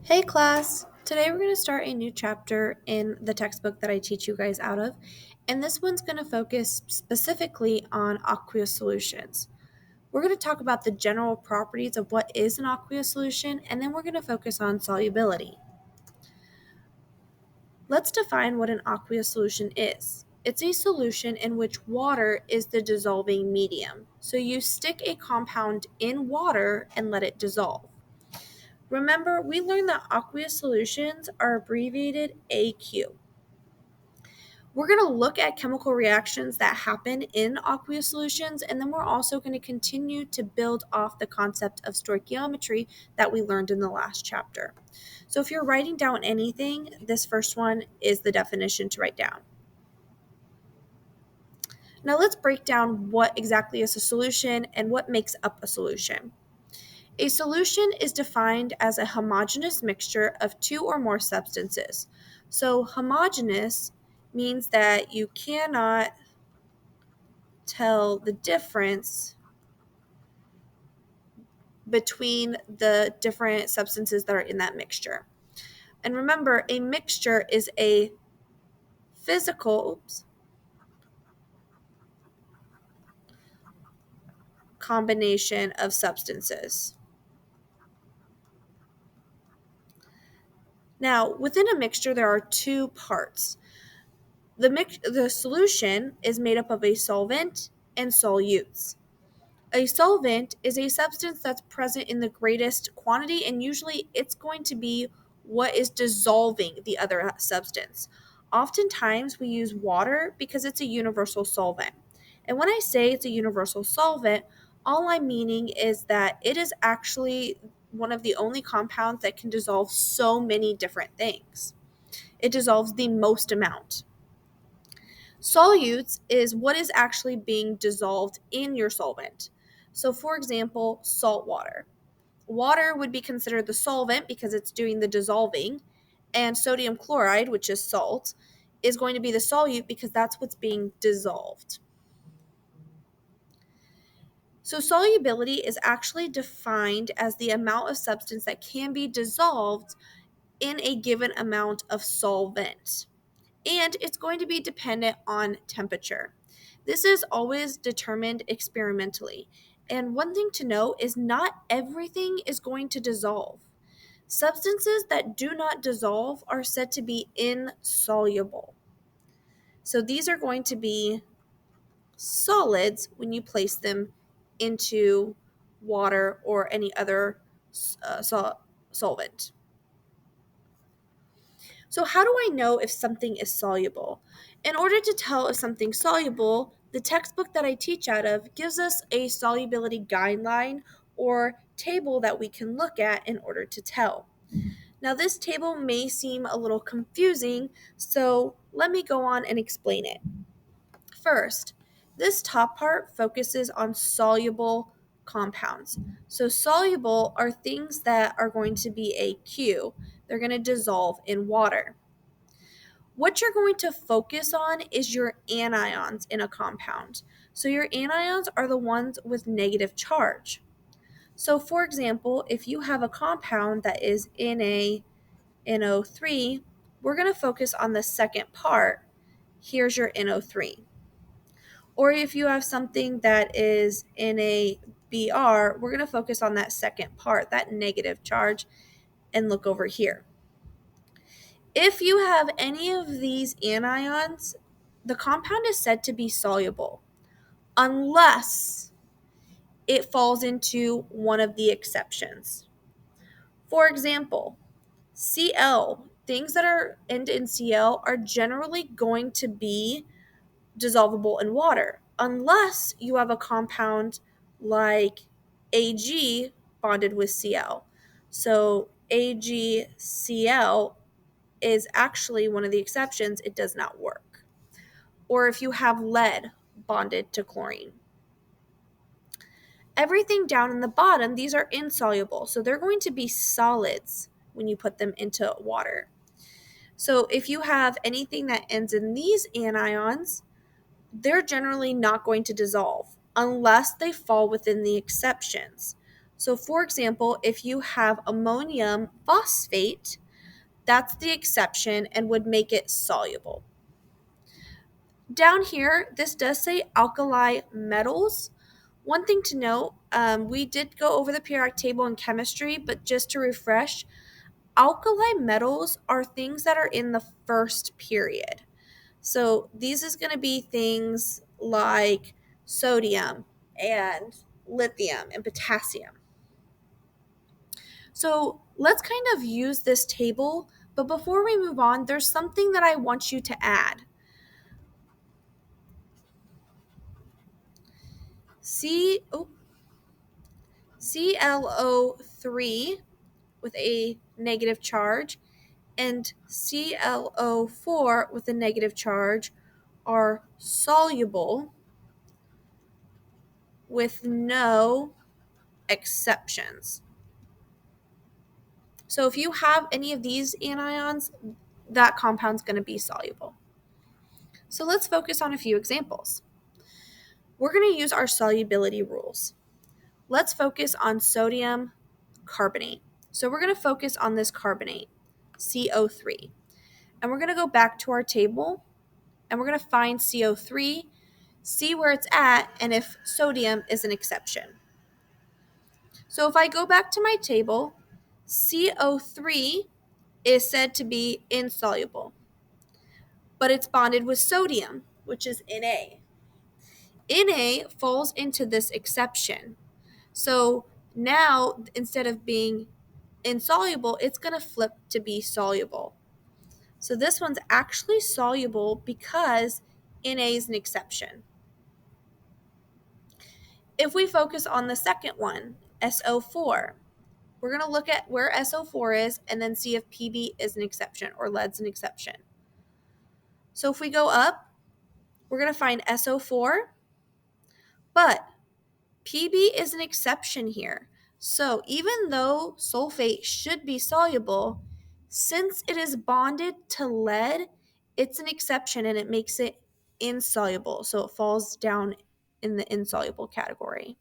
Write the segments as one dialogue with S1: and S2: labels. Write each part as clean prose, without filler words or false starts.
S1: Hey class! Today we're going to start a new chapter in the textbook that I teach you guys out of, and this one's going to focus specifically on aqueous solutions. We're going to talk about the general properties of what is an aqueous solution, and then we're going to focus on solubility. Let's define what an aqueous solution is. It's a solution in which water is the dissolving medium. So you stick a compound in water and let it dissolve. Remember, we learned that aqueous solutions are abbreviated AQ. We're going to look at chemical reactions that happen in aqueous solutions, and then we're also going to continue to build off the concept of stoichiometry that we learned in the last chapter. So if you're writing down anything, this first one is the definition to write down. Now let's break down what exactly is a solution and what makes up a solution. A solution is defined as a homogeneous mixture of two or more substances. So homogeneous means that you cannot tell the difference between the different substances that are in that mixture. And remember, a mixture is a physical combination of substances. Now, within a mixture, there are two parts. The solution is made up of a solvent and solutes. A solvent is a substance that's present in the greatest quantity, and usually it's going to be what is dissolving the other substance. Oftentimes, we use water because it's a universal solvent. And when I say it's a universal solvent, all I'm meaning is that it is actually one of the only compounds that can dissolve so many different things. It dissolves the most amount. Solutes is what is actually being dissolved in your solvent. So, for example, salt water. Water would be considered the solvent because it's doing the dissolving, and sodium chloride, which is salt, is going to be the solute because that's what's being dissolved. So, solubility is actually defined as the amount of substance that can be dissolved in a given amount of solvent. And it's going to be dependent on temperature. This is always determined experimentally. And one thing to note is not everything is going to dissolve. Substances that do not dissolve are said to be insoluble. So these are going to be solids when you place them into water or any other solvent. So how do I know if something is soluble? In order to tell if something's soluble, the textbook that I teach out of gives us a solubility guideline or table that we can look at in order to tell. Now, this table may seem a little confusing, so let me go on and explain it. First, this top part focuses on soluble compounds. So soluble are things that are going to be AQ. They're going to dissolve in water. What you're going to focus on is your anions in a compound. So your anions are the ones with negative charge. So for example, if you have a compound that is NaNO3, we're going to focus on the second part. Here's your NO3. Or if you have something that is NaBr, we're going to focus on that second part, that negative charge, and look over here. If you have any of these anions, the compound is said to be soluble, unless it falls into one of the exceptions. For example, Cl, things that are end in Cl are generally going to be dissolvable in water, unless you have a compound like Ag bonded with Cl. So AgCl is actually one of the exceptions. It does not work. Or if you have lead bonded to chlorine. Everything down in the bottom, these are insoluble. So they're going to be solids when you put them into water. So if you have anything that ends in these anions, they're generally not going to dissolve unless they fall within the exceptions. So for example, if you have ammonium phosphate, that's the exception and would make it soluble. Down here, this does say alkali metals. One thing to note, we did go over the periodic table in chemistry, but just to refresh, alkali metals are things that are in the first period. So these is going to be things like sodium and lithium and potassium. So let's kind of use this table, but before we move on, there's something that I want you to add. ClO3 with a negative charge and ClO4 with a negative charge are soluble with no exceptions. So if you have any of these anions, that compound's going to be soluble. So let's focus on a few examples. We're going to use our solubility rules. Let's focus on sodium carbonate. So we're going to focus on this carbonate, CO3. And we're going to go back to our table and we're going to find CO3, see where it's at, and if sodium is an exception. So if I go back to my table, CO3 is said to be insoluble, but it's bonded with sodium, which is Na. Na falls into this exception. So now, instead of being insoluble, it's going to flip to be soluble. So this one's actually soluble because Na is an exception. If we focus on the second one, SO4, we're going to look at where SO4 is and then see if Pb is an exception or lead's an exception. So if we go up, we're going to find SO4, but Pb is an exception here. So even though sulfate should be soluble, since it is bonded to lead, it's an exception and it makes it insoluble. So it falls down in the insoluble category.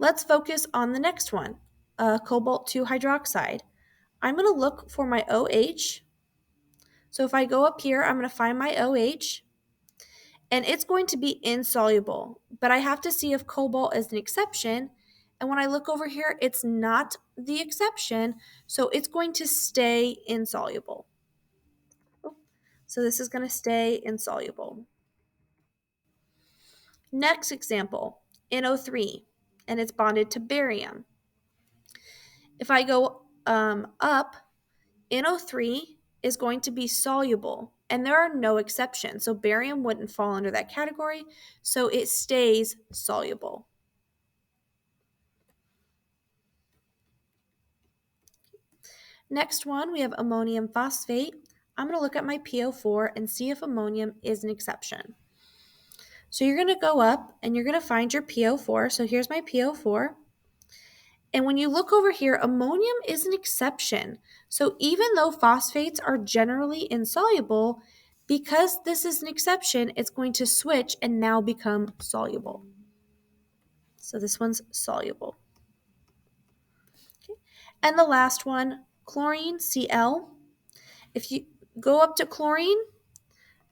S1: Let's focus on the next one, cobalt 2 hydroxide. I'm going to look for my OH. So if I go up here, I'm going to find my OH. And it's going to be insoluble, but I have to see if cobalt is an exception. And when I look over here, it's not the exception, so it's going to stay insoluble. So this is going to stay insoluble. Next example, NO3, and it's bonded to barium. If I go up, NO3 is going to be soluble, and there are no exceptions. So barium wouldn't fall under that category, so it stays soluble. Next one, we have ammonium phosphate. I'm going to look at my PO4 and see if ammonium is an exception. So you're going to go up and you're going to find your PO4. So here's my PO4. And when you look over here, ammonium is an exception. So even though phosphates are generally insoluble, because this is an exception, it's going to switch and now become soluble. So this one's soluble. Okay. And the last one, chlorine, Cl. If you go up to chlorine,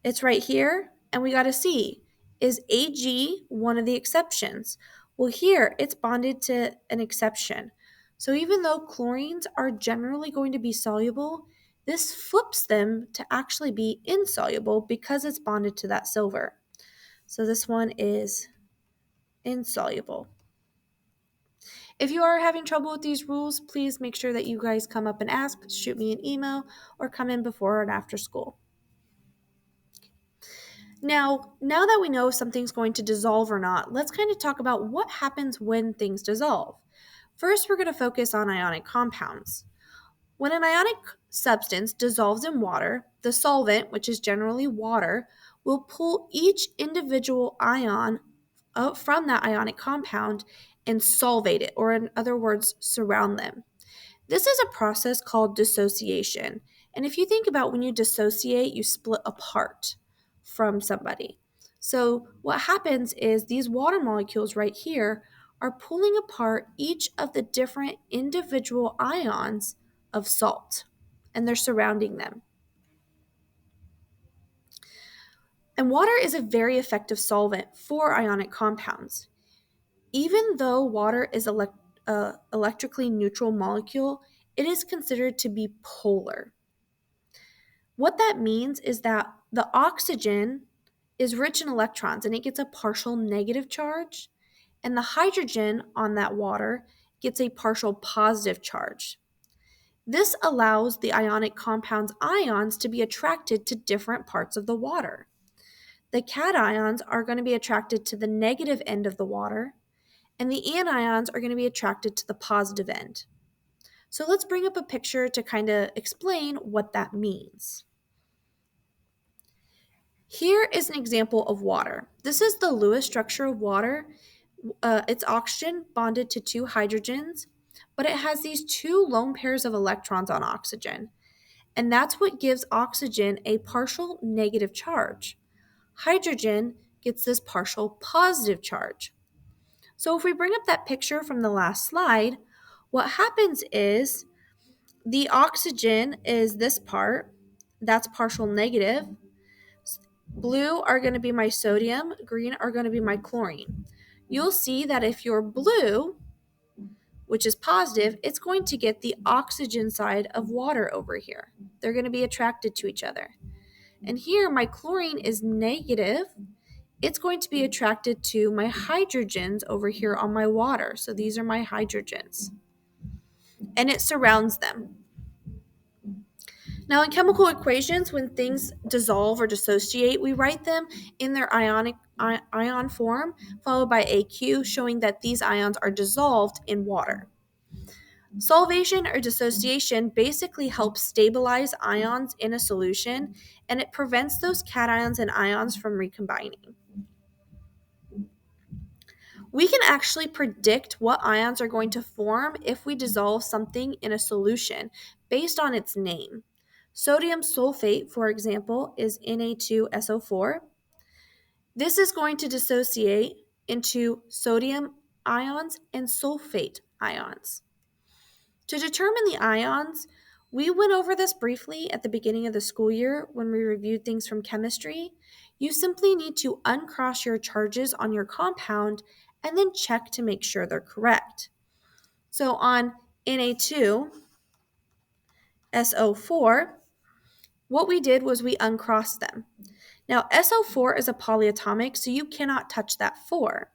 S1: it's right here, and we got to see, is Ag one of the exceptions? Well, here it's bonded to an exception. So even though chlorines are generally going to be soluble, this flips them to actually be insoluble because it's bonded to that silver. So this one is insoluble. If you are having trouble with these rules, please make sure that you guys come up and ask, shoot me an email, or come in before and after school. Now that we know if something's going to dissolve or not, let's kind of talk about what happens when things dissolve. First, we're going to focus on ionic compounds. When an ionic substance dissolves in water, the solvent, which is generally water, will pull each individual ion from that ionic compound and solvate it, or in other words, surround them. This is a process called dissociation. And if you think about when you dissociate, you split apart from somebody. So what happens is these water molecules right here are pulling apart each of the different individual ions of salt, and they're surrounding them. And water is a very effective solvent for ionic compounds. Even though water is electrically neutral molecule, it is considered to be polar. What that means is that the oxygen is rich in electrons and it gets a partial negative charge, and the hydrogen on that water gets a partial positive charge. This allows the ionic compound's ions to be attracted to different parts of the water. The cations are going to be attracted to the negative end of the water, and the anions are going to be attracted to the positive end. So let's bring up a picture to kind of explain what that means. Here is an example of water. This is the Lewis structure of water. It's oxygen bonded to two hydrogens, but it has these two lone pairs of electrons on oxygen. And that's what gives oxygen a partial negative charge. Hydrogen gets this partial positive charge. So if we bring up that picture from the last slide, what happens is the oxygen is this part, that's partial negative. Blue are going to be my sodium, green are going to be my chlorine. You'll see that if you're blue, which is positive, it's going to get the oxygen side of water over here. They're going to be attracted to each other. And here, my chlorine is negative. It's going to be attracted to my hydrogens over here on my water. So these are my hydrogens. And it surrounds them. Now, in chemical equations, when things dissolve or dissociate, we write them in their ion form, followed by AQ, showing that these ions are dissolved in water. Solvation or dissociation basically helps stabilize ions in a solution, and it prevents those cations and ions from recombining. We can actually predict what ions are going to form if we dissolve something in a solution based on its name. Sodium sulfate, for example, is Na2SO4. This is going to dissociate into sodium ions and sulfate ions. To determine the ions, we went over this briefly at the beginning of the school year when we reviewed things from chemistry. You simply need to uncross your charges on your compound and then check to make sure they're correct. So on Na2SO4, what we did was we uncrossed them. Now, SO4 is a polyatomic, so you cannot touch that 4,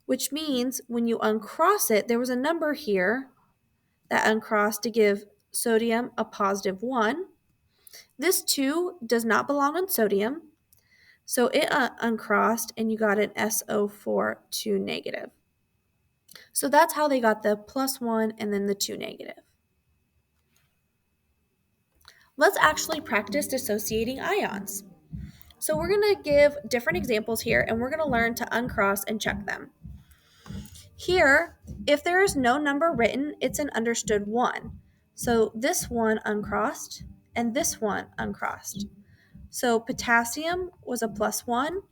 S1: which means when you uncross it, there was a number here that uncrossed to give sodium a positive 1. This 2 does not belong on sodium, so it uncrossed and you got an SO4 2 negative. So that's how they got the +1 and then the 2 negative. Let's actually practice dissociating ions. So we're going to give different examples here and we're going to learn to uncross and check them. Here, if there is no number written, it's an understood 1. So this one uncrossed and this one uncrossed. So potassium was a +1,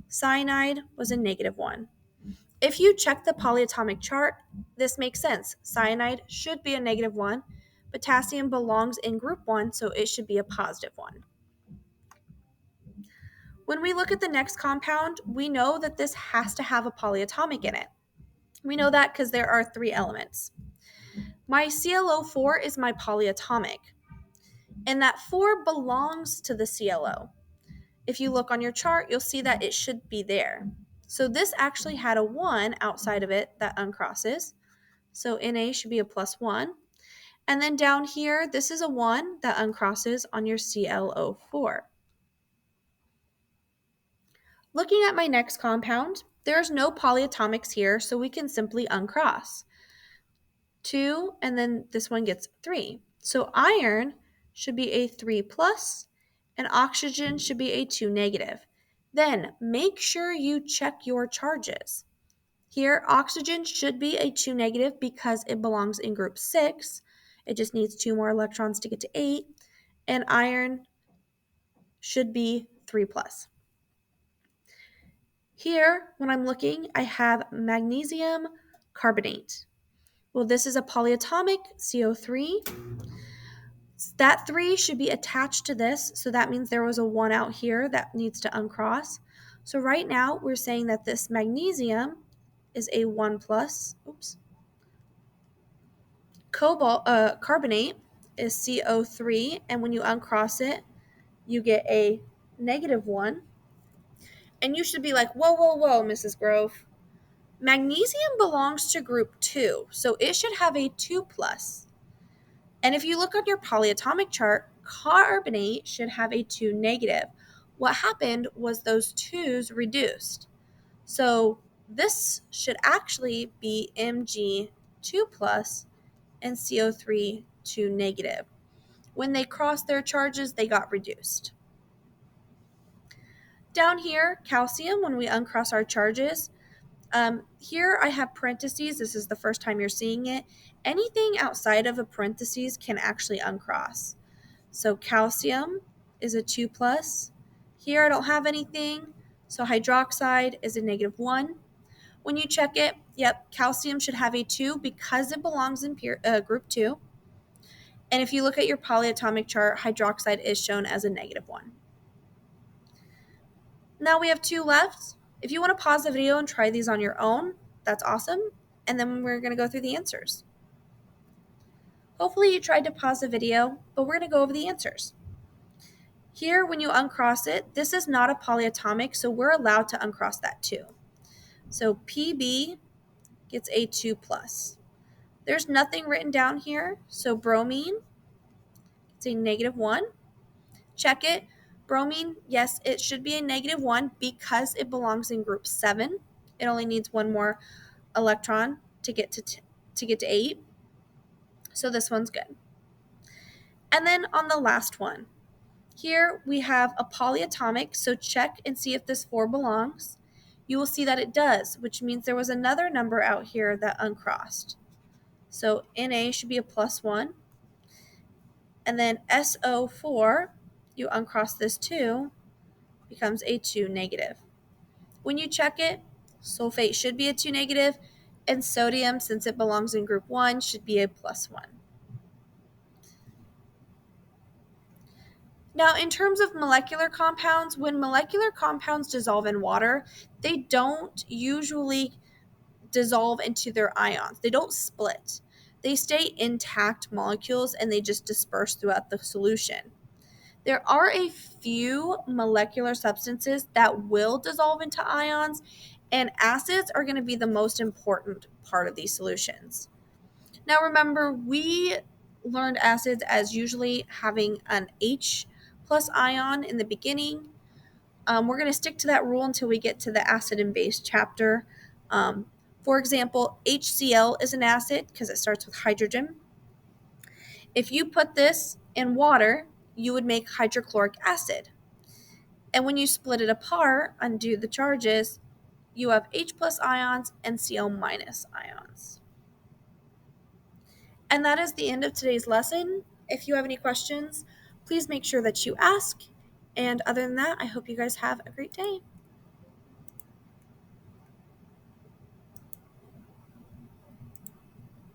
S1: cyanide was a -1. If you check the polyatomic chart, this makes sense. Cyanide should be a -1. Potassium belongs in group 1, so it should be a +1. When we look at the next compound, we know that this has to have a polyatomic in it. We know that because there are 3 elements. My ClO4 is my polyatomic, and that 4 belongs to the ClO. If you look on your chart, you'll see that it should be there. So this actually had a 1 outside of it that uncrosses. So Na should be a +1. And then down here, this is a 1 that uncrosses on your ClO4. Looking at my next compound, there's no polyatomics here, so we can simply uncross. 2, and then this one gets 3. So iron should be a 3+, and oxygen should be a 2 negative. Then make sure you check your charges. Here, oxygen should be a 2 negative because it belongs in group 6. It just needs 2 more electrons to get to 8. And iron should be 3+. Here, when I'm looking, I have magnesium carbonate. Well, this is a polyatomic CO3. That 3 should be attached to this, so that means there was a 1 out here that needs to uncross. So right now, we're saying that this magnesium is a 1 plus. Oops. Carbonate is CO3, and when you uncross it, you get a -1. And you should be like, whoa, whoa, whoa, Mrs. Grove. Magnesium belongs to group 2, so it should have a 2 plus. And if you look on your polyatomic chart, carbonate should have a 2 negative. What happened was those 2's reduced. So this should actually be Mg2 plus and CO3 2 negative. When they crossed their charges, they got reduced. Down here, calcium, when we uncross our charges, here I have parentheses. This is the first time you're seeing it. Anything outside of a parentheses can actually uncross. So calcium is a 2 plus. Here I don't have anything, so hydroxide is a -1. When you check it, yep, calcium should have a 2 because it belongs in group 2. And if you look at your polyatomic chart, hydroxide is shown as a -1. Now we have 2 left. If you want to pause the video and try these on your own, that's awesome. And then we're going to go through the answers. Hopefully you tried to pause the video, but we're going to go over the answers. Here, when you uncross it, this is not a polyatomic, so we're allowed to uncross that too. So Pb gets a 2 plus. There's nothing written down here, so bromine, it's a -1. Check it. Bromine, yes, it should be a -1 because it belongs in group 7. It only needs one more electron to get to 8. So this one's good. And then on the last one, here we have a polyatomic, so check and see if this 4 belongs. You will see that it does, which means there was another number out here that uncrossed. So Na should be a +1. And then SO4, you uncross this 2, becomes a 2 negative. When you check it, sulfate should be a 2 negative, and sodium, since it belongs in group 1, should be a +1. Now, in terms of molecular compounds, when molecular compounds dissolve in water, they don't usually dissolve into their ions. They don't split. They stay intact molecules and they just disperse throughout the solution. There are a few molecular substances that will dissolve into ions, and acids are going to be the most important part of these solutions. Now remember, we learned acids as usually having an H plus ion in the beginning. We're going to stick to that rule until we get to the acid and base chapter. For example, HCl is an acid because it starts with hydrogen. If you put this in water, you would make hydrochloric acid. And when you split it apart, undo the charges, you have H plus ions and Cl minus ions. And that is the end of today's lesson. If you have any questions, please make sure that you ask. And other than that, I hope you guys have a great day.